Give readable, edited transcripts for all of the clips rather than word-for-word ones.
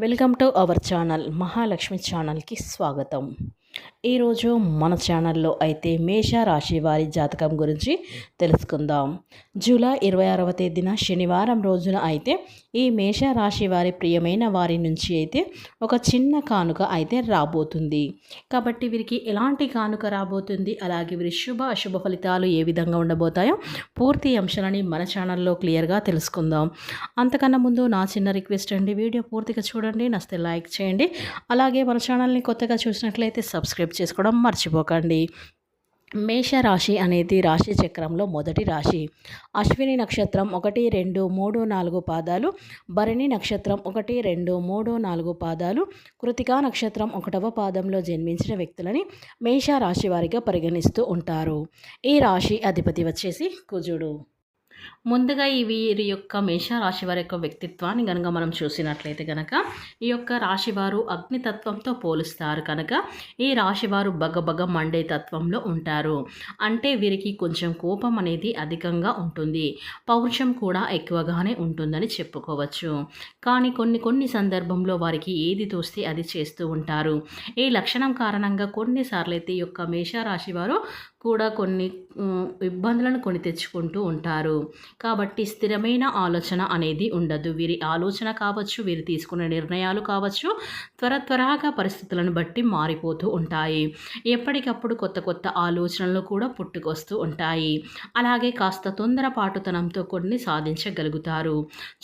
Welcome to our channel Mahalakshmi ఛానల్కి స్వాగతం. ఈరోజు మన ఛానల్లో అయితే మేష రాశి వారి జాతకం గురించి తెలుసుకుందాం. జూలై 26వ తేదీన శనివారం రోజున అయితే ఈ మేష రాశి వారి ప్రియమైన వారి నుంచి అయితే ఒక చిన్న కానుక అయితే రాబోతుంది. కాబట్టి వీరికి ఎలాంటి కానుక రాబోతుంది, అలాగే వీరి శుభ అశుభ ఫలితాలు ఏ విధంగా ఉండబోతాయో పూర్తి అంశాలని మన ఛానల్లో క్లియర్గా తెలుసుకుందాం. అంతకన్నా ముందు నా చిన్న రిక్వెస్ట్ అండి, వీడియో పూర్తిగా చూడండి, నచ్చితే లైక్ చేయండి, అలాగే మన ఛానల్ని కొత్తగా చూసినట్లయితే సబ్స్క్రైబ్ చేసుకోవడం మర్చిపోకండి. మేషరాశి అనేది రాశి చక్రంలో మొదటి రాశి. అశ్విని నక్షత్రం 1, 2, 3, 4 పాదాలు, భరణి నక్షత్రం 1, 2, 3, 4 పాదాలు, కృతికా నక్షత్రం 1వ పాదంలో జన్మించిన వ్యక్తులని మేషరాశి వారిగా పరిగణిస్తూ ఉంటారు. ఈ రాశి అధిపతి వచ్చేసి కుజుడు. ముందుగా ఈ వీరి యొక్క మేషరాశి వారి యొక్క వ్యక్తిత్వాన్ని కనుక మనం చూసినట్లయితే కనుక ఈ యొక్క రాశివారు అగ్నితత్వంతో పోలుస్తారు కనుక ఈ రాశివారు బగబగ మండే తత్వంలో ఉంటారు. అంటే వీరికి కొంచెం కోపం అనేది అధికంగా ఉంటుంది, పౌరుషం కూడా ఎక్కువగానే ఉంటుందని చెప్పుకోవచ్చు. కానీ కొన్ని సందర్భంలో వారికి ఏది తోస్తే అది చేస్తూ ఉంటారు. ఈ లక్షణం కారణంగా కొన్నిసార్లు అయితే ఈ యొక్క మేషరాశి వారు కూడా కొన్ని ఇబ్బందులను కొని తెచ్చుకుంటూ ఉంటారు. కాబట్టి స్థిరమైన ఆలోచన అనేది ఉండదు. వీరి ఆలోచన కావచ్చు, వీరు తీసుకునే నిర్ణయాలు కావచ్చు, త్వరగా పరిస్థితులను బట్టి మారిపోతూ ఉంటాయి. ఎప్పటికప్పుడు కొత్త ఆలోచనలు కూడా పుట్టుకొస్తూ ఉంటాయి. అలాగే కాస్త తొందరపాటుతనంతో కొన్ని సాధించగలుగుతారు.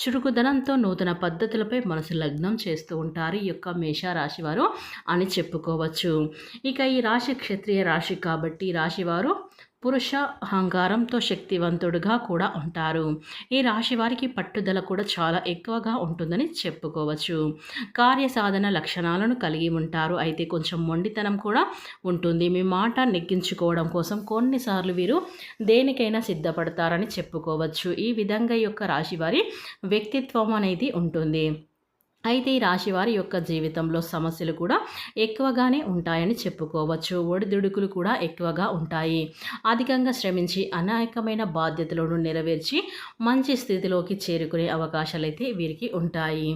చురుకుదనంతో నూతన పద్ధతులపై మనసు లగ్నం చేస్తూ ఉంటారు ఈ యొక్క మేషరాశి వారు అని చెప్పుకోవచ్చు. ఇక ఈ రాశి క్షత్రియ రాశి కాబట్టి రాశివారు పురుష అహంకారంతో శక్తివంతుడుగా కూడా ఉంటారు. ఈ రాశి వారికి పట్టుదల కూడా చాలా ఎక్కువగా ఉంటుందని చెప్పుకోవచ్చు. కార్యసాధన లక్షణాలను కలిగి ఉంటారు. అయితే కొంచెం మొండితనం కూడా ఉంటుంది. మీ మాట నెగ్గించుకోవడం కోసం కొన్నిసార్లు వీరు దేనికైనా సిద్ధపడతారని చెప్పుకోవచ్చు. ఈ విధంగా ఈ యొక్క రాశి వారి వ్యక్తిత్వం అనేది ఉంటుంది. అయితే ఈ రాశివారి యొక్క జీవితంలో సమస్యలు కూడా ఎక్కువగానే ఉంటాయని చెప్పుకోవచ్చు. ఒడిదుడుకులు కూడా ఎక్కువగా ఉంటాయి. అధికంగా శ్రమించి అనేకమైన బాధ్యతలను నెరవేర్చి మంచి స్థితిలోకి చేరుకునే అవకాశాలు అయితే వీరికి ఉంటాయి.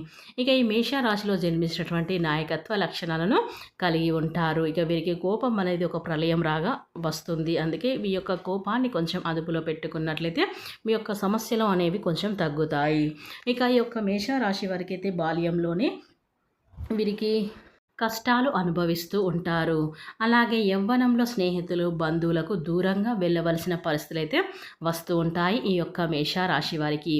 ఇక ఈ మేషరాశిలో జన్మించినటువంటి నాయకత్వ లక్షణాలను కలిగి ఉంటారు. ఇక వీరికి కోపం అనేది ఒక ప్రళయం రాగా వస్తుంది. అందుకే మీ యొక్క కోపాన్ని కొంచెం అదుపులో పెట్టుకున్నట్లయితే మీ యొక్క సమస్యలు అనేవి కొంచెం తగ్గుతాయి. ఇక ఈ యొక్క మేషరాశి వారికి అయితే బాల్యంలోనే వీరికి కష్టాలు అనుభవిస్తూ ఉంటారు. అలాగే యవ్వనంలో స్నేహితులు, బంధువులకు దూరంగా వెళ్ళవలసిన పరిస్థితులు అయితే వస్తూ ఉంటాయి ఈ యొక్క మేషరాశి వారికి.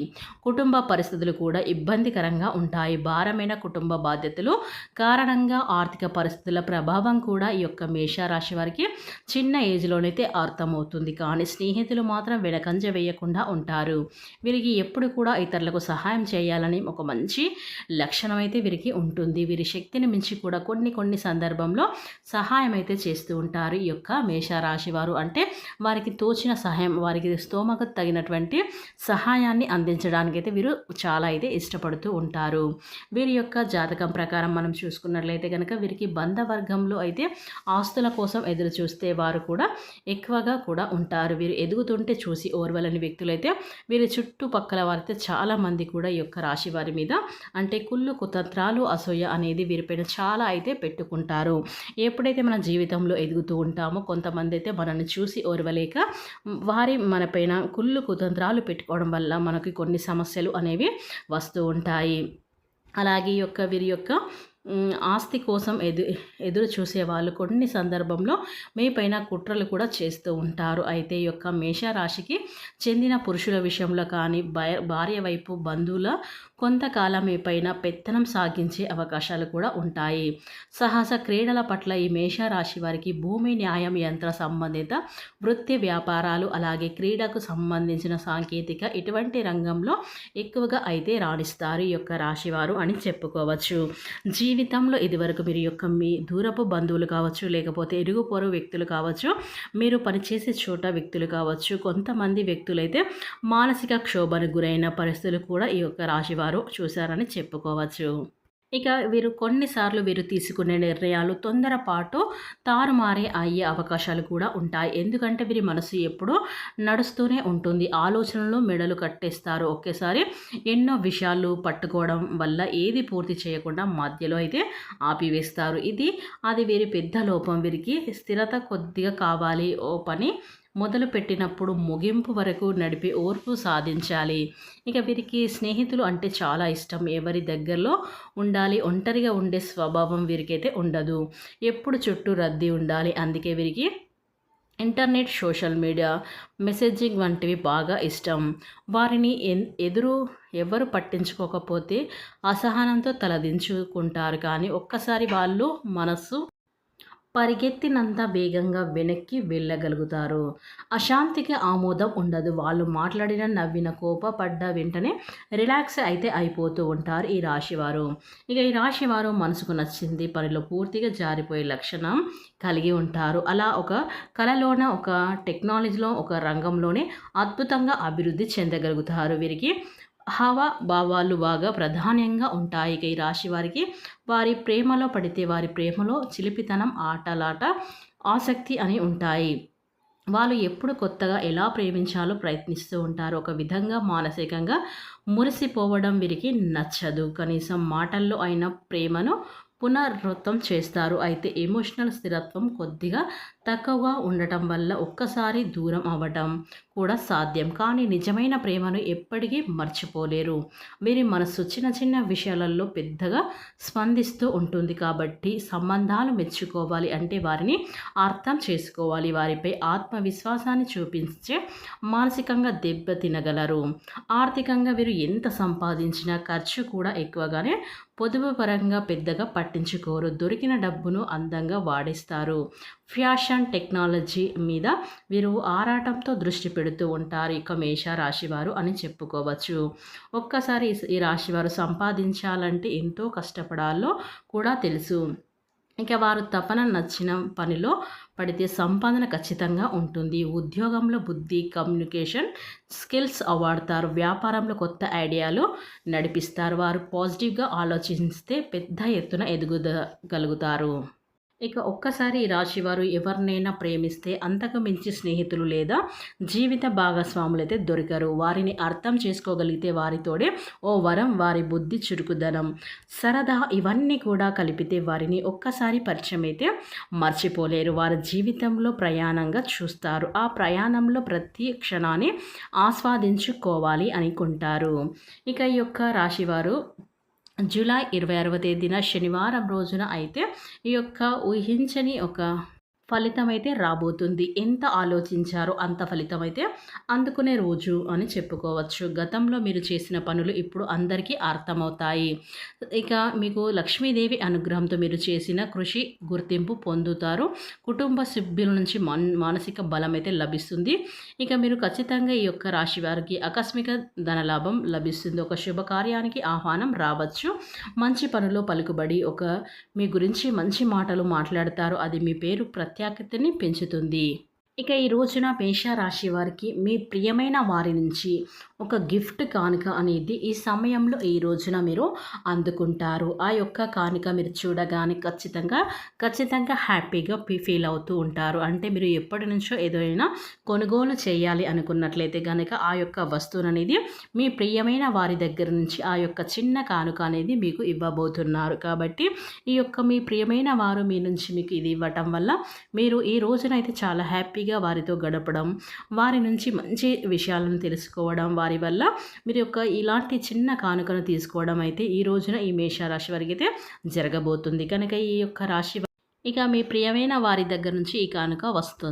కుటుంబ పరిస్థితులు కూడా ఇబ్బందికరంగా ఉంటాయి. భారమైన కుటుంబ బాధ్యతలు కారణంగా ఆర్థిక పరిస్థితుల ప్రభావం కూడా ఈ యొక్క మేషరాశి వారికి చిన్న ఏజ్లోనైతే అర్థమవుతుంది. కానీ స్నేహితులు మాత్రం వెనకంజ వేయకుండా ఉంటారు. వీరికి ఎప్పుడు కూడా ఇతరులకు సహాయం చేయాలని ఒక మంచి లక్షణం అయితే వీరికి ఉంటుంది. వీరి శక్తిని మించి కూడా కొన్ని సందర్భంలో సహాయం అయితే చేస్తూ ఉంటారు ఈ యొక్క మేషరాశి వారు. అంటే వారికి తోచిన సహాయం, వారికి స్తోమకు తగినటువంటి సహాయాన్ని అందించడానికి అయితే వీరు చాలా అయితే ఇష్టపడుతూ ఉంటారు. వీరి యొక్క జాతకం ప్రకారం మనం చూసుకున్నట్లయితే కనుక వీరికి బంధవర్గంలో అయితే ఆస్తుల కోసం ఎదురు చూస్తే వారు కూడా ఎక్కువగా కూడా ఉంటారు. వీరు ఎదుగుతుంటే చూసి ఓర్వలని వ్యక్తులైతే వీరి చుట్టుపక్కల వారైతే చాలామంది కూడా ఈ యొక్క రాశి వారి మీద అంటే కుళ్ళు కుతంత్రాలు అసూయ అనేది వీరిపైన చాలా అయితే పెట్టుకుంటారు. ఎప్పుడైతే మన జీవితంలో ఎదుగుతూ ఉంటామో కొంతమంది అయితే మనల్ని చూసి ఓర్వలేక వారి మనపైన కుళ్ళు కుతంత్రాలు పెట్టుకోవడం వల్ల మనకి కొన్ని సమస్యలు అనేవి వస్తూ ఉంటాయి. అలాగే వీరి యొక్క ఆస్తి కోసం ఎదురు చూసే వాళ్ళు కొన్ని సందర్భంలో మీ పైన కుట్రలు కూడా చేస్తూ ఉంటారు. అయితే ఈ యొక్క మేషరాశికి చెందిన పురుషుల విషయంలో కానీ భార్య వైపు బంధువుల కొంతకాలం మీ పైన పెత్తనం సాగించే అవకాశాలు కూడా ఉంటాయి. సాహస క్రీడల పట్ల ఈ మేషరాశి వారికి భూమి, న్యాయం, యంత్ర సంబంధిత వృత్తి వ్యాపారాలు, అలాగే క్రీడకు సంబంధించిన సాంకేతిక ఇటువంటి రంగంలో ఎక్కువగా అయితే రాణిస్తారు ఈ యొక్క రాశివారు అని చెప్పుకోవచ్చు. జీవితంలో ఇదివరకు మీరు యొక్క మీ దూరపు బంధువులు కావచ్చు, లేకపోతే ఇరుగు పొరుగు వ్యక్తులు కావచ్చు, మీరు పనిచేసే చోట వ్యక్తులు కావచ్చు, కొంతమంది వ్యక్తులైతే మానసిక క్షోభకు గురైన పరిస్థితులు కూడా ఈ యొక్క రాశివారు చూశారని చెప్పుకోవచ్చు. ఇక కొన్నిసార్లు వీరు తీసుకునే నిర్ణయాలు తొందరపాటు తారుమారే అయ్యే అవకాశాలు కూడా ఉంటాయి. ఎందుకంటే వీరి మనసు ఎప్పుడూ నడుస్తూనే ఉంటుంది. ఆలోచనలు మెడలు కట్టేస్తారు. ఒకేసారి ఎన్నో విషయాలు పట్టుకోవడం వల్ల ఏది పూర్తి చేయకుండా మధ్యలో అయితే ఆపివేస్తారు. అది వీరి పెద్ద లోపం. వీరికి స్థిరత కొద్దిగా కావాలి. ఓ పని మొదలుపెట్టినప్పుడు ముగింపు వరకు నడిపి ఓర్పు సాధించాలి. ఇక వీరికి స్నేహితులు అంటే చాలా ఇష్టం. ఎవరి దగ్గరలో ఉండాలి, ఒంటరిగా ఉండే స్వభావం వీరికైతే ఉండదు. ఎప్పుడు చుట్టూ రద్దీ ఉండాలి. అందుకే వీరికి ఇంటర్నెట్, సోషల్ మీడియా, మెసేజింగ్ వంటివి బాగా ఇష్టం. వారిని ఎవరు పట్టించుకోకపోతే అసహనంతో తలదించుకుంటారు. కానీ ఒక్కసారి వాళ్ళు మనస్సు పరిగెత్తినంత వేగంగా వెనక్కి వెళ్ళగలుగుతారు. అశాంతికి ఆమోదం ఉండదు. వాళ్ళు మాట్లాడిన, నవ్విన, కోపపడ్డ వెంటనే రిలాక్స్ అయితే అయిపోతూ ఉంటారు ఈ రాశివారు. ఇక ఈ రాశివారు మనసుకు నచ్చింది పనిలో పూర్తిగా జారిపోయే లక్షణం కలిగి ఉంటారు. అలా ఒక కళలోన, ఒక టెక్నాలజీలో, ఒక రంగంలోనే అద్భుతంగా అభివృద్ధి చెందగలుగుతారు. వీరికి హావభావాలు బాగా ప్రాధాన్యంగా ఉంటాయి. ఇక ఈ రాశి వారికి వారి ప్రేమలో పడితే వారి ప్రేమలో చిలిపితనం, ఆటలాట, ఆసక్తి అని ఉంటాయి. వాళ్ళు ఎప్పుడు కొత్తగా ఎలా ప్రేమించాలో ప్రయత్నిస్తూ ఉంటారు. ఒక విధంగా మానసికంగా మురిసిపోవడం వీరికి నచ్చదు. కనీసం మాటల్లో అయిన ప్రేమను పునరావృతం చేస్తారు. అయితే ఎమోషనల్ స్థిరత్వం కొద్దిగా తక్కువగా ఉండటం వల్ల ఒక్కసారి దూరం అవ్వటం కూడా సాధ్యం. కానీ నిజమైన ప్రేమను ఎప్పటికీ మర్చిపోలేరు. వీరి మనస్సు చిన్న చిన్న విషయాలలో పెద్దగా స్పందిస్తూ ఉంటుంది. కాబట్టి సంబంధాలు మెచ్చుకోవాలి అంటే వారిని అర్థం చేసుకోవాలి. వారిపై ఆత్మవిశ్వాసాన్ని చూపించే మానసికంగా దెబ్బ తినగలరు. ఆర్థికంగా వీరు ఎంత సంపాదించినా ఖర్చు కూడా ఎక్కువగానే పొదుపు పరంగా పెద్దగా పట్టించుకోరు. దొరికిన డబ్బును అందంగా వాడేస్తారు. ఫ్యాషన్, టెక్నాలజీ మీద వీరు ఆరాటంతో దృష్టి పెడుతూ ఉంటారు. ఇక మేష రాశివారు అని చెప్పుకోవచ్చు. ఒక్కసారి ఈ రాశివారు సంపాదించాలంటే ఎంతో కష్టపడాలో కూడా తెలుసు. ఇక వారు తపన నచ్చిన పనిలో పడితే సంపాదన ఖచ్చితంగా ఉంటుంది. ఉద్యోగంలో బుద్ధి, కమ్యూనికేషన్ స్కిల్స్ వాడతారు. వ్యాపారంలో కొత్త ఐడియాలు నడిపిస్తారు. వారు పాజిటివ్గా ఆలోచిస్తే పెద్ద ఎత్తున ఎదగగలుగుతారు. ఇక ఒక్కసారి ఈ రాశివారు ఎవరినైనా ప్రేమిస్తే అంతకు మించి స్నేహితులు లేదా జీవిత భాగస్వాములైతే దొరకరు. వారిని అర్థం చేసుకోగలిగితే వారితోడే ఓ వరం. వారి బుద్ధి, చురుకుదనం, సరదా ఇవన్నీ కూడా కలిపితే వారిని ఒక్కసారి పరిచయం అయితే మర్చిపోలేరు. వారి జీవితంలో ప్రయాణంగా చూస్తారు. ఆ ప్రయాణంలో ప్రతి క్షణాన్ని ఆస్వాదించుకోవాలి అనుకుంటారు. ఇక ఈ యొక్క రాశివారు జూలై 26వ తేదీన శనివారం రోజున అయితే ఈ యొక్క ఊహించని ఒక ఫలితం అయితే రాబోతుంది. ఎంత ఆలోచించారో అంత ఫలితం అయితే అందుకునే రోజు అని చెప్పుకోవచ్చు. గతంలో మీరు చేసిన పనులు ఇప్పుడు అందరికీ అర్థమవుతాయి. ఇక మీకు లక్ష్మీదేవి అనుగ్రహంతో మీరు చేసిన కృషి గుర్తింపు పొందుతారు. కుటుంబ సభ్యుల నుంచి మానసిక బలం అయితే లభిస్తుంది. ఇక మీరు ఖచ్చితంగా ఈ యొక్క రాశి వారికి ఆకస్మిక ధనలాభం లభిస్తుంది. ఒక శుభకార్యానికి ఆహ్వానం రావచ్చు. మంచి పనులు పలుకుబడి మీ గురించి మంచి మాటలు మాట్లాడతారు. అది మీ పేరు ప్రత్యేకతని పెంచుతుంది. ఇక ఈ రోజున మేషరాశి వారికి మీ ప్రియమైన వారి నుంచి ఒక గిఫ్ట్ కానుక అనేది ఈ సమయంలో ఈ రోజున మీరు అందుకుంటారు. ఆ యొక్క కానుక మీరు చూడగానే ఖచ్చితంగా హ్యాపీగా ఫీల్ అవుతూ ఉంటారు. అంటే మీరు ఎప్పటి నుంచో ఏదైనా కొనుగోలు చేయాలి అనుకున్నట్లయితే కనుక ఆ యొక్క వస్తువును అనేది మీ ప్రియమైన వారి దగ్గర నుంచి ఆ యొక్క చిన్న కానుక అనేది మీకు ఇవ్వబోతున్నారు. కాబట్టి ఈ యొక్క మీ ప్రియమైన వారు మీ నుంచి మీకు ఇది ఇవ్వటం వల్ల మీరు ఈ రోజునైతే చాలా హ్యాపీగా వారితో గడపడం, వారి నుంచి మంచి విషయాలను తెలుసుకోవడం, వారి వల్ల మీరు ఇలాంటి చిన్న కానుకను తీసుకోవడం అయితే ఈ రోజున ఈ మేషరాశి వారికి అయితే జరగబోతుంది. కనుక ఈ యొక్క రాశి ఇక మీ ప్రియమైన వారి దగ్గర నుంచి ఈ కానుక వస్తుంది.